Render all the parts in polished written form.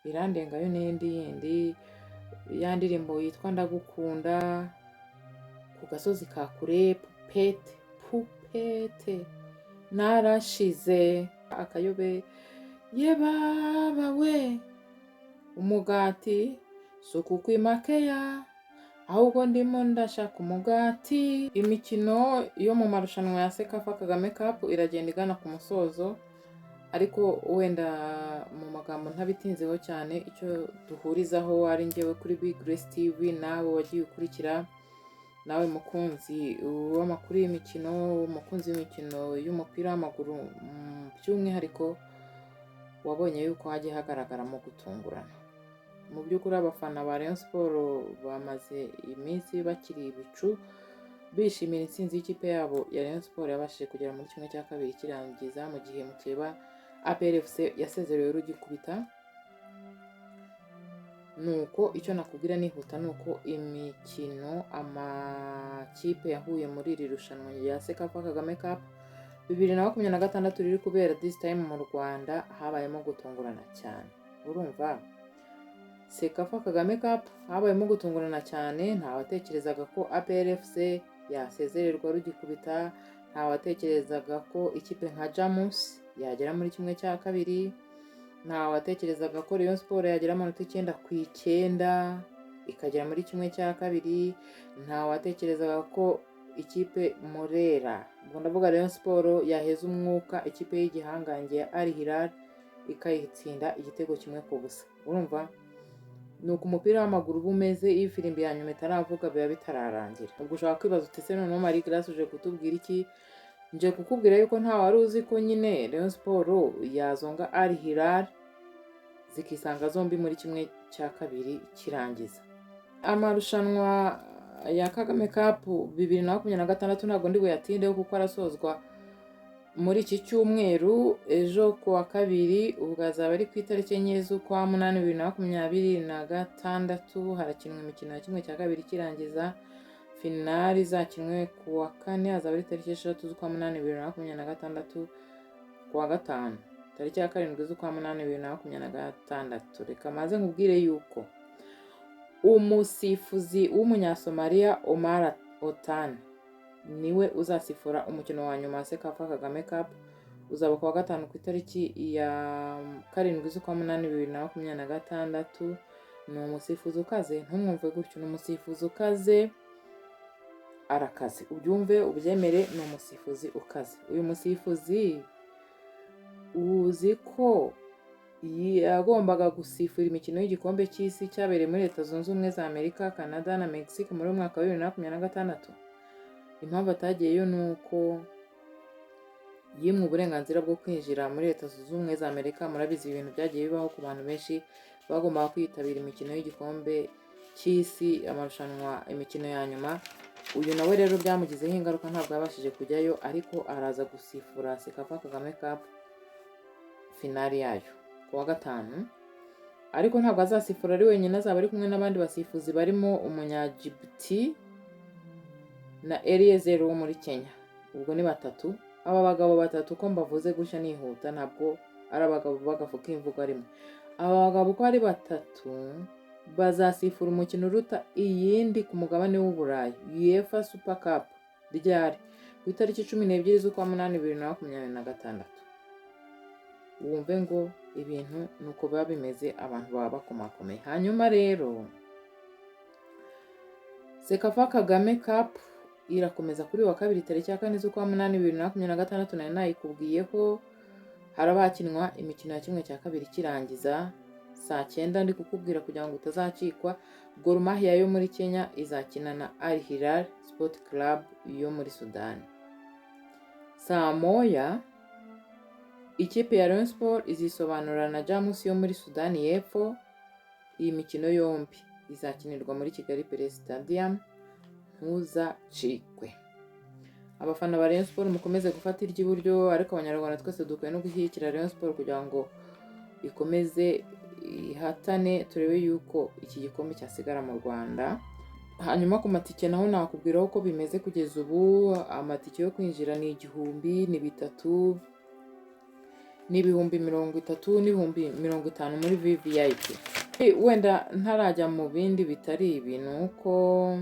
birandengayo n'indi yindi ya ndirimbo yitwa ndagukunda, ku gasozi ka kure, pupete narashize, akayobe ye baba we, umugati si ukukwimakeya ahubwo ndimo ndashaka umugati. Imikino yo mu marushanwa ya Sekafa Kagame Cup iragenda igana ku musozo, ariko wenda mu magambo ntabitinzeho cyane, icyo duhurizaho ari njyewe kuri Big Grace TV, nawe wagiye ukurikira, nawe mukunzi w'amakuru y'imikino, umukunzi w'imikino y'umupira w'amaguru, by'umwihariko wabonye yuko hagiye hagaragaramo gutungurana. Mu by'ukuri abafana ba Rayon Sports bamaze iminsi bakiri ibicu, bishimira intsinzi y'ikipe yabo ya Rayon Sports yabashije kugera muri kimwe cya kabiri kirangiza, mu gihe mukeba APR FC yasezerewe rugikubita. Nuko icyo nakubwira nihuta nuko imikino amakipe yahuye muri iri rushanwa ya Sekafa Kagame Cup 2026 riri kubera this time mu Rwanda habayemo gutungurana cyane. Urumva Sekafa Kagame Cup habayemo gutungurana cyane, nta watekerezaga ko APR FC yasezererwa rugikubita, nta watekerezaga ko ikipe nka Jamus yagera muri kimwe cya kabiri, nta watekerezaga ko Rayon Sports yagera amanota 9/9 ikagera muri kimwe cya kabiri, nta watekerezaga ko ikipe Murera, ubwo ndavuga Rayon Sports, yaheza umwuka ikipe y'igihangange ya Al Hilal ikayitsinda 1-0. Urumva nuko umupira w'amaguru bumeze, iyo ifirimbi ya nyuma itaravuga biba bitararangira. Ubwo ushaka kwibaza uti se noneho Marie Grace uje kutubwira iki? Nje kukubwira yuko nta wari uzi ko nyine Rayon Sports yazonga Al Hilal zikisanga zombi muri kimwe cya kabiri kirangiza. Amarushanwa ya Kagame Cup 2026 ntabwo ndi buyatindeho kuko arasozwa muri iki cyumweru. Ejo ku wa kabiri ubwo azaba ari ku itariki 9 z'ukwa munani 2026, harakinwa imikino ya kimwe cya kabiri kirangiza. Finali zakinwe ku wa kane, azaba ari tariki 6 z'ukwa munani 2026, ku wa gatanu tariki ya 7 z'ukwa munani 2026. Reka maze nkubwire yuko umusifuzi w'umunyasomaliya Omar Otan niwe uzasifura umukino wa nyuma wa Sekafa Kagame Cup, uzaba ku wa gatanu ku itariki ya 7 z'ukwa munani 2026. Ni umusifuzi ukaze, ntumwumve gutyo, ni umusifuzi ukaze, arakaze, ubyumve ubyemere, ni umusifuzi ukaze. Uyu musifuzi uzi ko yagombaga gusifura imikino y'igikombe cy'isi cyabereye muri Leta Zunze Ubumwe za Amerika, Canada na Mexique muri mwaka wa 2026. Impamvu atagiyeyo ni uko yimwe uburenganzira bwo kwinjira muri Leta Zunze Ubumwe za Amerika. Murabizi ibintu byagiye bibaho ku bantu benshi bagombaga kwitabira imikino y'igikombe cy'isi, amarushanwa, imikino ya nyuma. Uyu nawe rero byamugizeho ingaruka, ntabwo yabashije kujyayo, ariko araza gusifura Sekafa Kagame Cup finali yayo ku wa gatanu. Ariko ntabwo azasifura ari wenyine, azaba ari kumwe n'abandi basifuzi barimo umunyajibuti na Eliezer wo muri Kenya. Ubwo ni batatu. Aba bagabo batatu ko mbavuze gutya nihuta, ntabwo ari abagabo bagafuka imvugo rimwe. Aba bagabo ko ari batatu bazasifura umukino uruta iyindi ku mugabane w'Uburayi, UEFA Super Cup, ryari ku itariki 12 z'ukwa munani 2026. Wumve ngo ibintu nuko biba bimeze, abantu baba bakomakomeye. Hanyuma rero Sekafa Kagame Cup irakomeza kuri wa kabiri tariki ya 4 z'ukwa munani 2026. Nari nayikubwiyeho harabakinwa imikino ya kimwe cya kabiri kirangiza saa 9, ndi kukubwira kugira ngo utazacikwa. Gor Mahia yo muri Kenya izakina na Al Hilal Sport Club yo muri Sudan. Saa moya ikipe ya Rayon Sports izisobanura na Jamus yo muri Sudani y'Epfo. Iyi mikino yombi izakinirwa muri Kigali Pele Stadium, ntuzacikwe. Abafana ba Rayon Sports mukomeze gufata iry'iburyo, ariko abanyarwanda twese dukwiye no gushyigikira Rayon Sports kugira ngo ikomeze ihatane, turebe yuko iki gikombe cyasigara mu Rwanda. Hanyuma ku matike naho nakubwira uko bimeze kugeza ubu. Amatike yo kwinjira ni 1000, ni 3. ni ibihumbi 30 n'ibihumbi 50 muri VVIP. Wenda ntarajya mu bindi bitari ibi, ni uko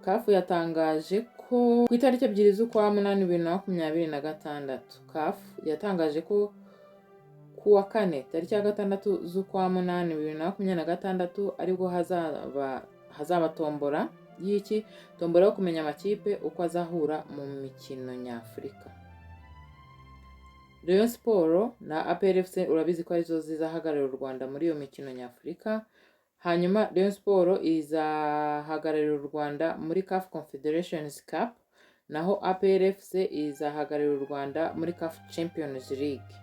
CAF yatangaje ko ku itariki 2 z'ukwa munani 2026 CAF yatangaje ko ku wa kane tariki ya 6 z'ukwa munani 2026 aribwo hazaba tombora y'iki tombora yo kumenya amakipe uko azahura mu mikino nyafurika. Rayon Sport na APR FC urabizi ko arizo zizahagararira u Rwanda muri iyo mikino nyafurika. Hanyuma Rayon Sport izahagararira u Rwanda muri CAF Confederations Cup, naho APR FC izahagararira u Rwanda muri CAF Champions League.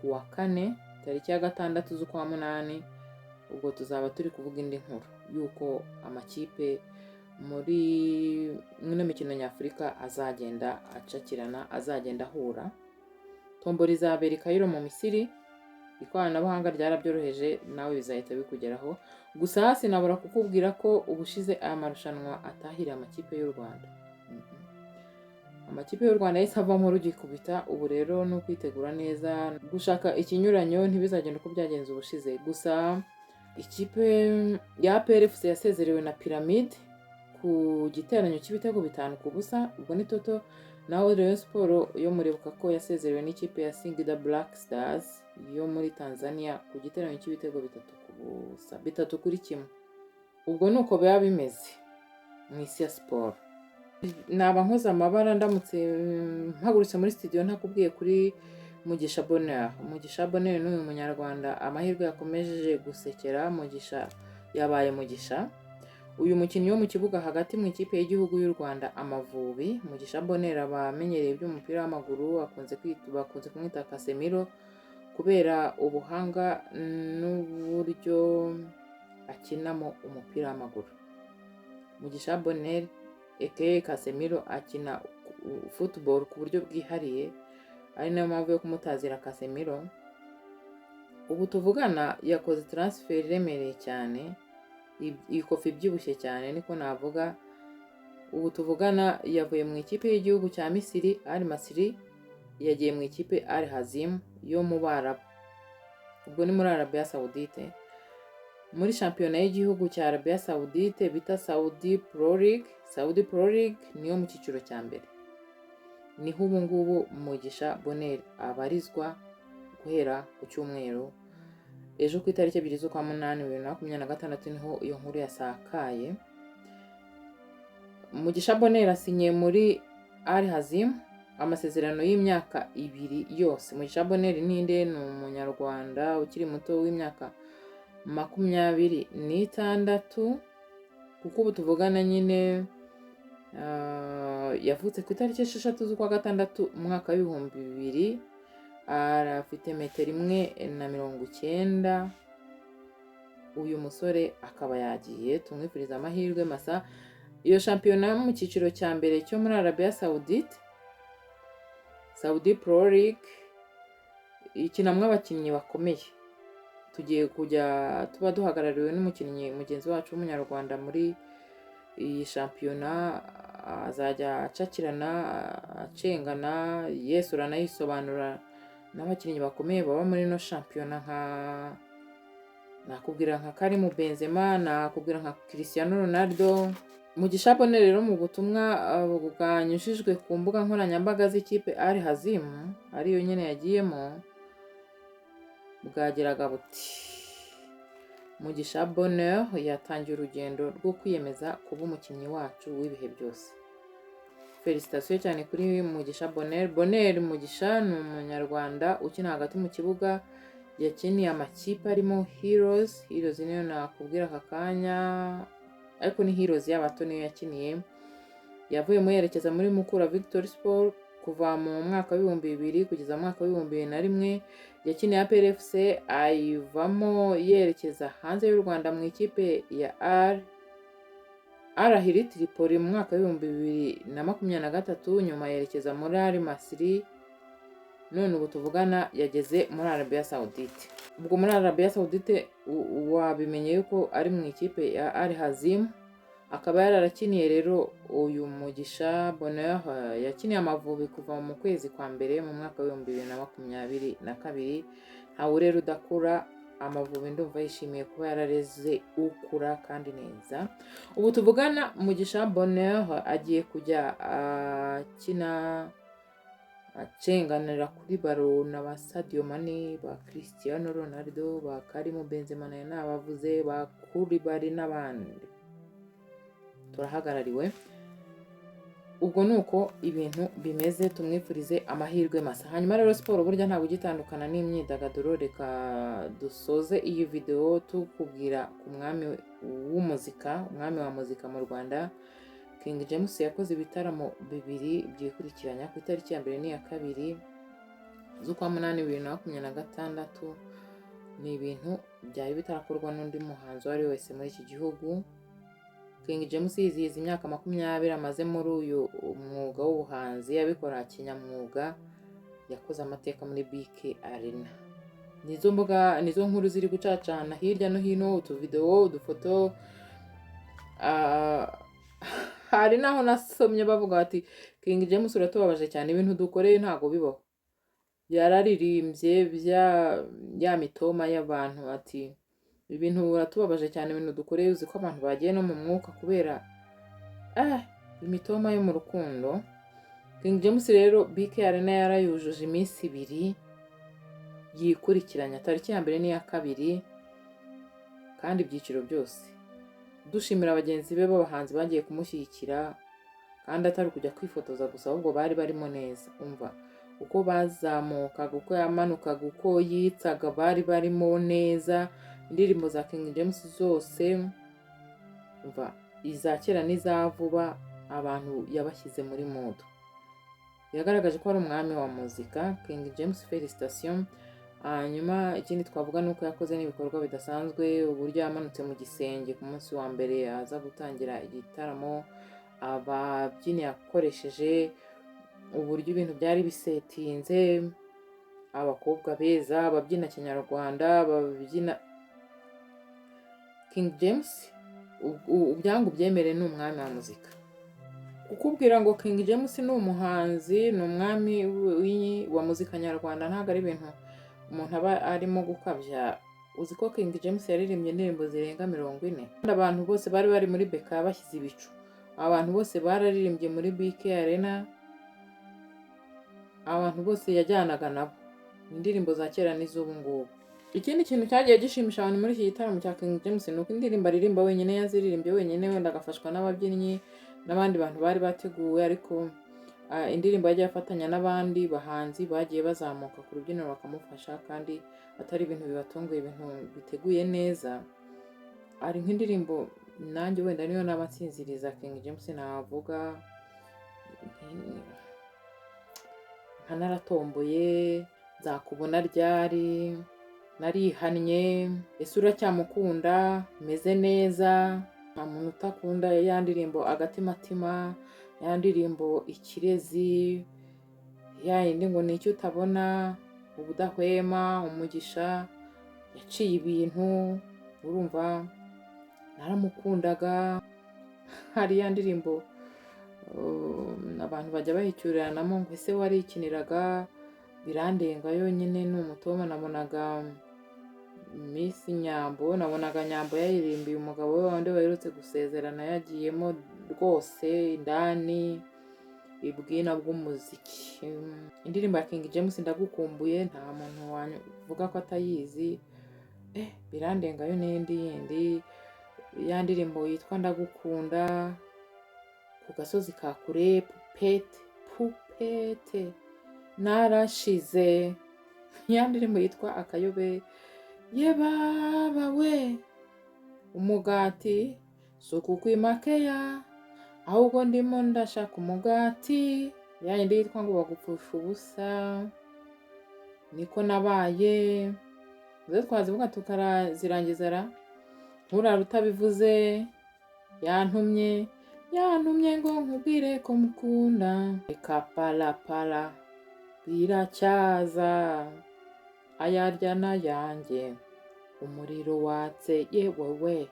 Ku wa kane tariki ya 6 z'ukwa munani ubwo tuzaba turi kuvuga indi nkuru yuko amakipe muri mwino mikino nyafurika azagenda acakirana, azagenda ahura. Tombora izabera i Cairo mu Misiri, ikoranabuhanga ryarabyoroheje, nawe bizahita bikugeraho. Gusa sinabura kukubwira ko ubushize aya marushanwa atahiriye amakipe y'u Rwanda. Amakipe y'u Rwanda yahise avamo rugikubita, ubu rero ni ukwitegura neza gushaka ikinyuranyo ntibizagenda uko byagenze ubushize. Gusa ikipe ya APR FC yasezerewe na Pyramide ku giteranyo cy'ibitego 5-0, ubwo ni toto. Naho Rayon Sport yo muribuka ko yasezerewe n'ikipe ya Singida Black Stars yo muri Tanzania ku giteranyo cy'ibitego 3-1. Ubwo nuko biba bimeze mu isi ya sport. Naba nkoze amabara ndamutse mpagurutse muri studio ntakubwiye kuri Mugisha Bonheur. Mugisha Bonheur ni uyu munyarwanda amahirwe yakomeje gusekera. Mugisha yabaye Mugisha, uyu mukinnyi wo mu kibuga hagati mu ikipe y'igihugu y'u Rwanda Amavubi. Mugisha Bonheur abamenyereye by'umupira w'amaguru bakunze kumwita Casemiro kubera ubuhanga n'uburyo akinamo umupira w'amaguru. Mugisha Bonheur aka Casemiro akina football ku buryo bwihariye, ari nayo mpamvu yo kumutazira Casemiro. Ubu tuvugana yakoze transfer iremereye cyane, ikofi ibyibushye cyane niko navuga. Ubu tuvugana yavuye mu ikipe y'igihugu cya Misiri Al Masry, yagiye mu ikipe Al Hazim yo mu Barabu, ubwo ni muri Arabia Saoudite, muri shampiyona y'igihugu cya Arabia Saoudite bita Saudi Pro League. Saudi Pro League niyo mu cyiciro cya mbere. Niho ubu ngubu Mugisha Bonheur abarizwa guhera ku cyumweru. Ejo ku itariki 2 z'ukwa munani 2026 niho iyo nkuru yasakaye. Mugisha Bonheur asinye muri Al Hazim amasezerano y'imyaka 2 yose. Mugisha Bonheur ninde? Ni umunyarwanda ukiri muto w'imyaka 26, kuko ubu tuvugana nyine yavutse ku itariki 6 z'ukwa gatandatu umwaka w'2000. Arafite 1.90 m. Uyu musore akaba yagiye, tumwifuriza amahirwe masa. Iyo shampiyona mu cyiciro cya mbere cyo muri Arabia Saoudite, Saudi Pro League, ikinamwe abakinnyi bakomeye. Tugiye kujya tuba duhagarariwe n'umukinnyi mugenzi wacu w'umunyarwanda muri iyi shampiyona. Azajya acakirana, acengana, yesura nayisobanura n'abakinnyi bakomeye baba muri no shampiyona, nakubwira nka Karim Benzema, nakubwira nka Cristiano Ronaldo. Mugisha Bonheur rero mu butumwa bwanyujijwe ku mbuga nkoranyambaga z'ikipe Al Hazim ariyo nyene yagiyemo, bwagiraga buti: Mugisha Bonheur yatangiye urugendo rwo kwiyemeza kuba umukinnyi wacu w'ibihe byose. Felicitation cyane kuri Mugisha Bonheur. Bonheur Mugisha ni umunyarwanda ukina hagati mu kibuga, yakiniye amakipe arimo Heroes niyo nakubwira aka kanya, ariko ni Heroes y'abato niyo yakiniye. Yavuyemo yerekeza muri Mukura Victory Sport kuva mu mwaka w'2000 kugeza mu mwaka w'2001. Yakiniye APR FC ayivamo yerekeza hanze y'u Rwanda mu ikipe ya Al Ahly Tripoli mu mwaka w'2023. Nyuma yerekeza muri Al Masry, none ubu tuvugana yageze muri Arabia Saoudite. Ubwo muri Arabia Saoudite wabimenye yuko ari mu ikipe ya Al Hazim, akaba yararakiniye rero uyu Mugisha Bonheur yakiniye Amavubi kuva mu kwezi kwa mbere mu mwaka w'ibihumbi 2022. ntawe rero udakura. Amavubi ndumva yishimiye kuba yarareze ukura kandi neza. Ubu tuvugana Mugisha Bonheur agiye kujya akina acenganira kuri baro na ba Sadio Mane, ba Cristiano Ronaldo, ba Karim Benzema n'abavuze, ba Koulibaly n'abandi. Turahagarariwe. Ubwo nuko ibintu bimeze, tumwifurize amahirwe masa. Hanyuma rero siporo burya ntabwo ugitandukana n'imyidagaduro. Reka dusoze iyi video tukubwira ku mwami w'umuzika, umwami wa muzika mu Rwanda. King James yakoze ibitaramo bibiri byikurikiranya ku itariki ya mbere n'iya kabiri z'ukwa munani 2026. Ni ibintu byari bitarakorwa n'undi muhanzi wari wese muri iki gihugu. King James yizihiza imyaka 20 amaze muri uyu mwuga w'ubuhanzi, yabikora kinyamwuga. Yakoze amateka muri BK Arena. Nizo nkuru ziri gucacana hirya no hino, utuvideo, udufoto. Hari naho nasomye bavuga bati King James uratubabaje cyane, ibintu dukoreye ntago bibaho. Yararirimbye ya mitoma y'abantu ati ibintu uratubabaje cyane, ibintu dukoreye uzi ko abantu bagiye no mu mwuka kubera imitoma yo mu rukundo. King James rero BK Arena yarayujuje iminsi 2 yikurikiranya, tariki ya mbere n'iya kabiri, kandi ibyiciro byose. Dushimira abagenzi be b'abahanzi bagiye kumushyigikira, kandi atari kujya kwifotoza gusa, ahubwo bari barimo neza. Umva uko bazamukaga, uko yamanukaga, uko yitsaga, bari barimo neza. Indirimbo za King James zose, umva iza kera n'iza vuba, abantu yabashyize muri modo. Yagaragaje ko ari umwami wa muzika. King James felicitation. Hanyuma ikindi twavuga nuko yakoze n'ibikorwa bidasanzwe, uburyo yamanutse mu gisenge ku munsi wa mbere aza gutangira igitaramo, ababyinnyi yakoresheje, uburyo ibintu byari bisetinze, abakobwa beza babyina kinyarwanda, babyina. King James ubyangu byemere ni umwami wa muzika. Kukubwira ngo King James ni umuhanzi, ni umwami wa muzika nyarwanda, ntabwo ari ibintu umuntu aba arimo gukabya. Uzi ko King James yaririmbye indirimbo zirenga 40. Abantu bose bari bari muri beka bashyize ibicu. Abantu bose bararirimbye muri BK Arena. Abantu bose yajyanaga nabo. Indirimbo za kera n'iz'ubu ngubu. Ikindi kintu cyagiye gishimisha abantu muri iki gitaramo cya King James ni uko indirimbo aririmba wenyine, yaziririmbye wenyine, wenda agafashwa n'ababyinnyi n'abandi bantu bari bateguwe, ariko indirimbo yagiye afatanya n'abandi bahanzi bagiye bazamuka ku rubyiniro bakamufasha, kandi atari ibintu bibatunguye, ibintu biteguye neza. Ari nk'indirimbo nanjye wenda niyo nabatsinziriza King James navuga nka Naratomboye, Nzakubona ryari, Narihannye, Ese uracyamukunda, Meze neza, Nta muntu utakunda, ya ndirimbo Agatimatima, ya ndirimbo Ikirezi, ya yindi ngo Ni iki utabona, Ubudahwema, Umugisha, Yaciye ibintu. Urumva naramukundaga. Hari ya ndirimbo abantu bajya bahicyuriranamo ngo ese warikiniraga, Birandenga yonyine ni umutoma. Nabonaga Miss Nyambo, nabonaga Nyambo yayirimbiye umugabo we wandi baherutse gusezerana, yagiyemo rwose indani ibwina bw'umuziki. Indirimbo ya King James Ndagukumbuye nta muntu wavuga ko atayizi. Birandenga yo n'indi yindi, ya ndirimbo yitwa Ndagukunda, Ku gasozi ka kure, Pupete, Narashize, ya ndirimbo yitwa Akayobe, Ye baba we, Umugati, Suku kwimakeya, ahubwo ndimo ndashaka umugati, ya yindi yitwa ngo Bagupfusha ubusa, Niko nabaye. Zo twazivuga tukazirangiza ra. Nturara utabivuze, Yantumye ngo nkubwire ko mukunda, Ikapalapala, Biracyaza, Ayarya n'ayanjye, Umuriro watse yewe we,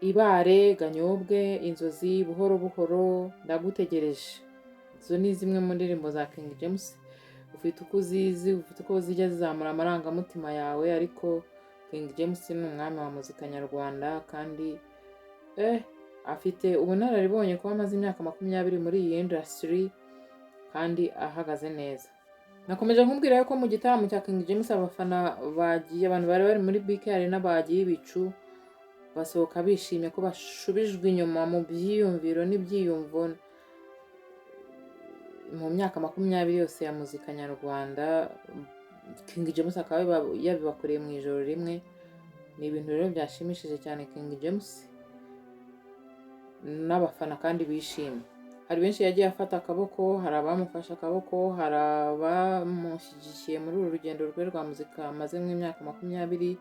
ibare, ganyobwe, inzozi, buhoro buhoro, ndagutegereje. Izo ni zimwe mu ndirimbo za King James. Ufite uko uzizi, ufite uko zijya zizamura amarangamutima yawe, ariko King James ni umwami wa muzika nyarwanda kandi afite ubunararibonye kuba amaze imyaka 20 muri iyi industry kandi ahagaze neza. Nakomeje nkubwira ko mu gitaramo cya King James abafana bagiye, abantu bari muri BK Arena bagiye ibicu, basohoka bishimye ko bashubijwe inyuma mu byiyumviro n'ibyiyumvo mu myaka 20 yose ya muzika nyarwanda. King James akaba yabibakoreye mu ijoro rimwe. Ni ibintu rero byashimishije cyane King James n'abafana kandi bishimye. Hari benshi yagiye afata akaboko, hari abamufashe akaboko, hari abamushyigikiye muri uru rugendo rwe rwa muzika amaze mu myaka 20.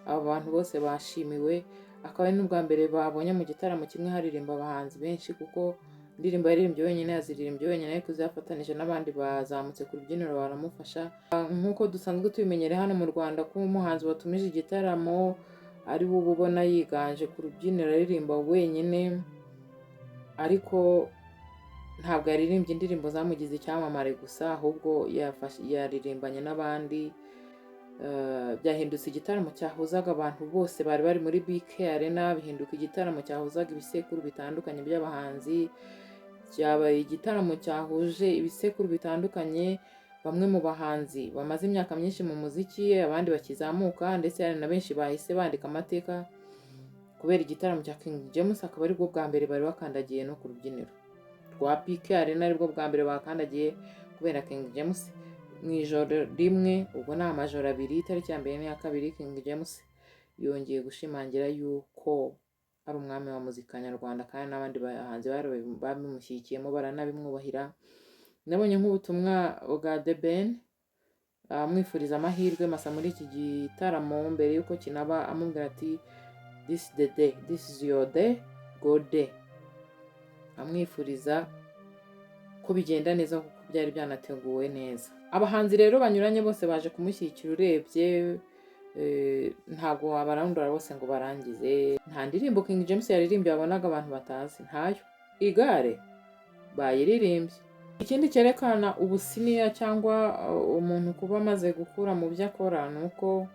Abo bantu bose bashimiwe. Akaba ari n'ubwa mbere babonye mu gitaramo kimwe haririmba abahanzi benshi, kuko indirimbo yaririmbye wenyine yaziririmbye wenyine, ariko zafatanije n'abandi bazamutse ku rubyiniro baramufasha. Nk'uko dusanzwe tubimenyere hano mu Rwanda ko umuhanzi watumije igitaramo ari we ubona yiganje ku rubyiniro aririmba wenyine, ariko ntabwo yaririmbye indirimbo zamugize icyamamare gusa, ahubwo yaririmbanye n'abandi. Byahindutse igitaramo cyahuzaga abantu bose bari bari muri BK Arena, bihinduka igitaramo cyahuzaga ibisekuru bitandukanye by'abahanzi. Cyabaye igitaramo cyahuje ibisekuru bitandukanye, bamwe mu bahanzi bamaze imyaka myinshi mu muziki, abandi bakizamuka, ndetse hari na benshi bahise bandika amateka kubera igitaramo cya King James. Akaba ari bwo bwa mbere bari bakandagiye no ku rubyiniro rwa BK Arena, ari bwo bwa mbere bakandagiye kubera King James mu ijoro rimwe. Ubwo ni amajoro abiri, itariki ya mbere n'iya kabiri, King James yongeye gushimangira yuko ari umwami wa muzika nyarwanda, kandi n'abandi bahanzi babimushyigikiyemo baranabimwubahira. Nabonye nk'ubutumwa bwa The Ben amwifuriza amahirwe masa muri iki gitaramo mbere yuko kinaba, amubwira ati this is the day, this is your day, go day. Amwifuriza ko bigenda neza kuko byari byanateguwe neza. Abahanzi rero banyuranye bose baje kumushyigikira, urebye ntabwo wabarandura bose ngo barangize. Nta ndirimbo King James yaririmbye wabonaga abantu batazi, ntayo. Igare bayiririmbye. Ikindi cyerekana ubusiniya cyangwa umuntu kuba amaze gukura mu byo akora, ni uko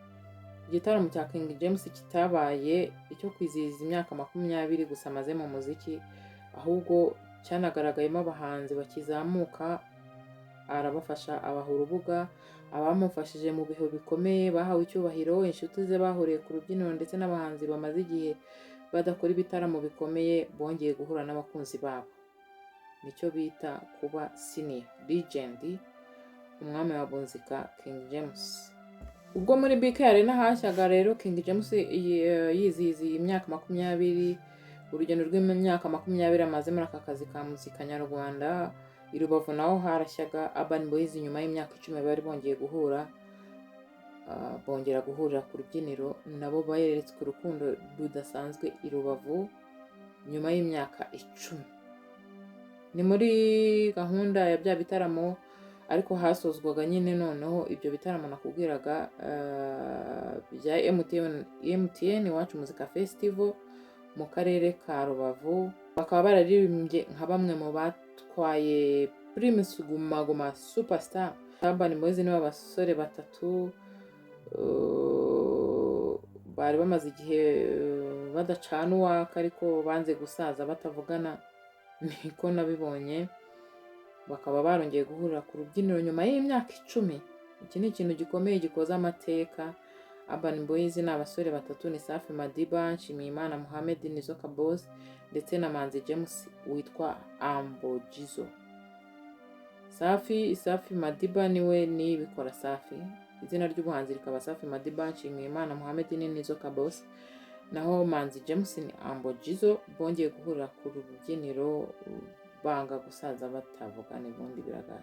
igitaramo cya King James kitabaye icyo kwizihiza imyaka 20 gusa amaze mu muziki, ahubwo cyanagaragayemo abahanzi bakizamuka, arabafasha, abaha urubuga. Abamufashije mu bihe bikomeye bahawe icyubahiro, inshuti ze bahuriye ku rubyiniro, ndetse n'abahanzi bamaze igihe badakora ibitaramo bikomeye bongeye guhura n'abakunzi babo. Nicyo bita kuba senior legend, umwami wa muzika King James. Ubwo muri BK Arena hashyaga rero King James yizihiza imyaka 20, urugendo rw'imyaka 20 amaze muri aka kazi ka muzika nyarwanda. I Rubavu naho harashyaga Urban Boys nyuma y'imyaka 10 bari bongeye guhura, bongera guhurira ku rubyiniro, nabo bayeretswe urukundo rudasanzwe i Rubavu nyuma y'imyaka 10. Ni muri gahunda ya bya bitaramo, ariko hasozwaga nyine noneho ibyo bitaramo nakubwiraga bya MTN Iwacu Muzika Festival mu karere ka Rubavu. Bakaba bararirimbye nka bamwe mu batwaye Primus Guma Guma Superstar. Urban Boys ni abasore batatu bari bamaze igihe badacana uwaka, ariko banze gusaza batavugana, niko nabibonye. Bakaba barongeye guhurira ku rubyiniro nyuma y'imyaka 10. Iki ni ikintu gikomeye gikoza amateka. Urban Boys ni abasore batatu, ni Safi Madiba, Nshimiyimana Mohamed, Nizoka Boss, ndetse na Manzi James witwa Ambo Jizo. Safi Madiba niwe ni bikora Safi, izina ry'ubuhanzi rikaba Safi Madiba, Nshimiyimana Mohamed ni Nizoka Boss, naho Manzi James ni Ambo Jizo. Bongeye guhurira ku rubyiniro banga gusaza batavugana, ubundi biragara.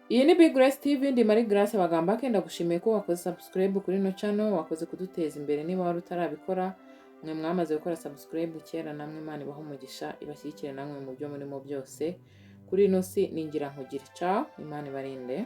Iyi ni Big Grace TV, ndi Marie Grace Bagambake. Ndagushimiye ko wakoze subscribe kuri no channel, wakoze kuduteza imbere. Niba wari utarabikora, mwe mwamaze gukora subscribe kera, namwe Imana ibaha umugisha, ibashyigikire namwe mu byo murimo byose. Kuri ino si ningira nkugire. Ciao, Imana ibarinde.